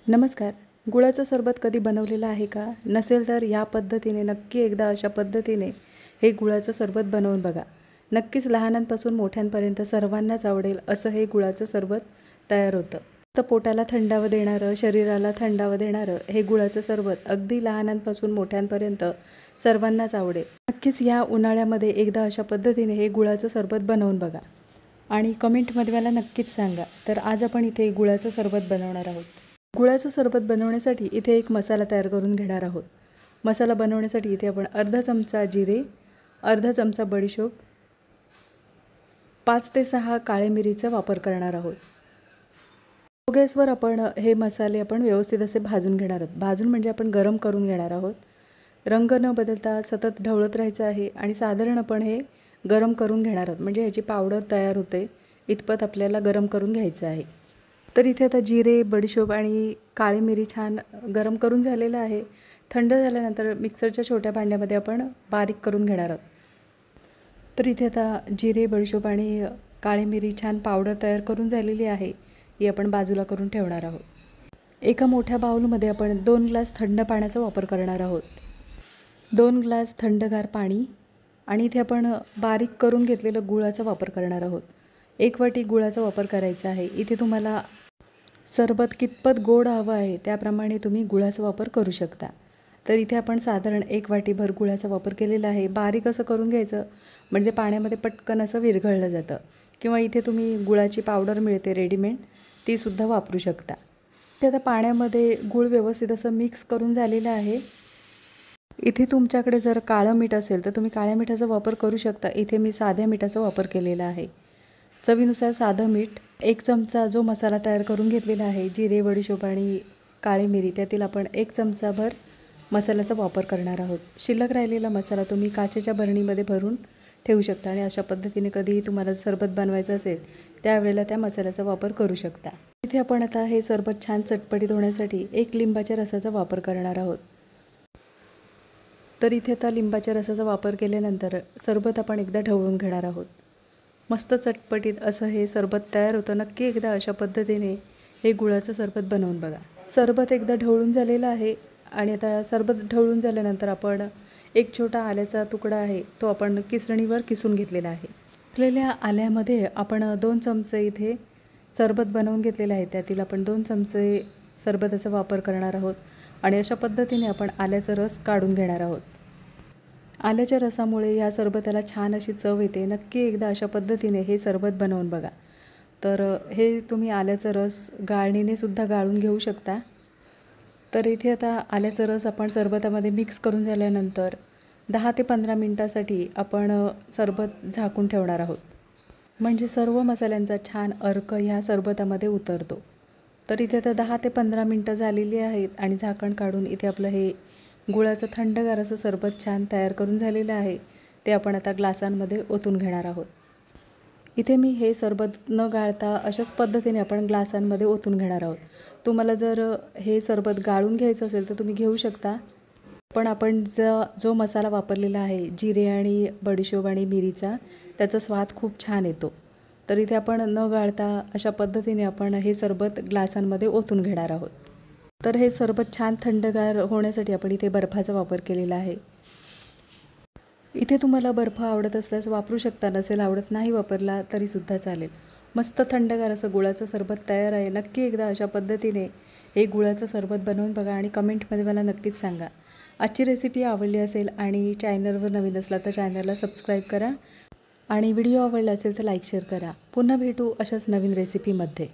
नमस्कार. गुळाचं सरबत कधी बनवलेलं आहे का? नसेल तर या पद्धतीने नक्की एकदा अशा पद्धतीने हे गुळाचं सरबत बनवून बघा. नक्कीच लहानांपासून मोठ्यांपर्यंत सर्वांनाच आवडेल असं हे गुळाचं सरबत तयार होतं. तर पोटाला थंडावा देणारं, शरीराला थंडावा देणारं हे गुळाचं सरबत अगदी लहानांपासून मोठ्यांपर्यंत सर्वांनाच आवडेल. नक्कीच या उन्हाळ्यामध्ये एकदा अशा पद्धतीने हे गुळाचं सरबत बनवून बघा आणि कमेंटमध्ये मला नक्कीच सांगा. तर आज आपण इथे गुळाचं सरबत बनवणार आहोत. गुळाचं सरबत बनवण्यासाठी इथे एक मसाला तयार करून घेणार आहोत. मसाला बनवण्यासाठी इथे आपण अर्धा चमचा जिरे, अर्धा चमचा बडीशोप, 5 ते 6 काळे मिरीचा वापर करणार आहोत. गॅसवर आपण हे मसाले व्यवस्थित असे भाजून घेणार आहोत. भाजून म्हणजे आपण गरम करून घेणार आहोत. रंग न बदलता सतत ढवळत राहायचं आहे आणि साधारण आपण हे गरम करून घेणार आहोत. म्हणजे ह्याची पावडर तयार होते इतपत आपल्याला गरम करून घ्यायचं आहे. तर इथे आता जिरे, बडीशोप आणि काळी मिरी छान गरम करून झालेलं आहे. थंड झाल्यानंतर मिक्सरच्या छोट्या भांड्यामध्ये आपण बारीक करून घेणार आहोत. तर इथे आता जिरे, बडीशोप आणि काळी मिरी छान पावडर तयार करून झालेली आहे. ही आपण बाजूला करून ठेवणार आहोत. एका मोठ्या बाउलमध्ये आपण 2 ग्लास थंड पाण्याचा वापर करणार आहोत. 2 ग्लास थंडगार पाणी आणि इथे आपण बारीक करून घेतलेलं गुळाचा वापर करणार आहोत. 1 वाटी गुळाचा वापर करायचा आहे. इथे तुम्हाला सरबत कितपत गोड हवं आहे त्याप्रमाणे तुम्ही गुळाचा वापर करू शकता. तर इथे आपण साधारण 1 वाटीभर गुळाचा वापर केलेला आहे. बारीक असं करून घ्यायचं म्हणजे पाण्यामध्ये पटकन असं विरघळलं जातं. किंवा इथे तुम्ही गुळाची पावडर मिळते रेडीमेड, तीसुद्धा वापरू शकता. ते आता पाण्यामध्ये गूळ व्यवस्थित असं मिक्स करून झालेलं आहे. इथे तुमच्याकडे जर काळं मीठ असेल तर तुम्ही काळ्या मिठाचा वापर करू शकता. इथे मी साध्या मिठाचा वापर केलेला आहे. चवीनुसार साधं मीठ, 1 चमचा जो मसाला तयार करून घेतलेला आहे जिरे, बडीशोप आणि काळी मिरी, त्यातील आपण 1 चमचाभर मसाल्याचा वापर करणार आहोत. शिल्लक राहिलेला मसाला तुम्ही काचेच्या बरणीमध्ये भरून ठेवू शकता आणि अशा पद्धतीने कधीही तुम्हाला सरबत बनवायचं असेल त्यावेळेला त्या मसाल्याचा वापर करू शकता. इथे आपण आता हे सरबत छान चटपटीत होण्यासाठी 1 लिंबाच्या रसाचा वापर करणार आहोत. तर इथे आता लिंबाच्या रसाचा वापर केल्यानंतर सरबत आपण एकदा ढवळून घेणार आहोत. मस्त चटपटीत असं हे सरबत तयार होतं. नक्की एकदा अशा पद्धतीने हे गुळाचं सरबत बनवून बघा. सरबत एकदा ढवळून झालेलं आहे आणि आता सरबत ढवळून झाल्यानंतर आपण एक छोटा आल्याचा तुकडा आहे तो आपण किसणीवर किसून घेतलेला आहे. किसलेल्या आल्यामध्ये आपण 2 चमचे इथे सरबत बनवून घेतलेलं आहे. त्यातील आपण 2 चमचे सरबताचा वापर करणार आहोत आणि अशा पद्धतीने आपण आल्याचा रस काढून घेणार आहोत. आल्याच्या रसामुळे या सरबताला छान अशी चव येते. नक्की एकदा अशा पद्धतीने हे सरबत बनवून बघा. तर हे तुम्ही आल्याचा रस गाळणीने सुद्धा गाळून घेऊ शकता. तर इथे आता आल्याचा रस आपण सरबतामध्ये मिक्स करून झाल्यानंतर 10 ते 15 मिनिटासाठी आपण सरबत झाकून ठेवणार आहोत. म्हणजे सर्व मसाल्यांचा छान अर्क ह्या सरबतामध्ये उतरतो. तर इथे आता 10 ते 15 मिनिटं झालेली आहेत आणि झाकण काढून इथे आपलं हे गुळाचं थंडगार असं सरबत छान तयार करून झालेलं आहे. ते आपण आता ग्लासांमध्ये ओतून घेणार आहोत. इथे मी हे सरबत न गाळता अशाच पद्धतीने आपण ग्लासांमध्ये ओतून घेणार आहोत. तुम्हाला जर हे सरबत गाळून घ्यायचं असेल तर तुम्ही घेऊ शकता. पण आपण जो मसाला वापरलेला आहे जिरे आणि बडीशोप आणि मिरीचा, त्याचा स्वाद खूप छान येतो. तर इथे आपण न गाळता अशा पद्धतीने आपण हे सरबत ग्लासांमध्ये ओतून घेणार आहोत. तर हे सरबत छान थंडगार होण्यासाठी आपण इथे बर्फाचा वापर केलेला आहे. इथे तुम्हाला बर्फ आवडत असल्यास वापरू शकता, नसेल आवडत नाही वापरला तरीसुद्धा चालेल. मस्त थंडगार असं गुळाचं सरबत तयार आहे. नक्की एकदा अशा पद्धतीने हे गुळाचं सरबत बनवून बघा आणि कमेंटमध्ये मला नक्कीच सांगा. आजची रेसिपी आवडली असेल आणि चॅनलवर नवीन असला तर चॅनलला सबस्क्राईब करा आणि व्हिडिओ आवडला असेल तर लाईक शेअर करा. पुन्हा भेटू अशाच नवीन रेसिपीमध्ये.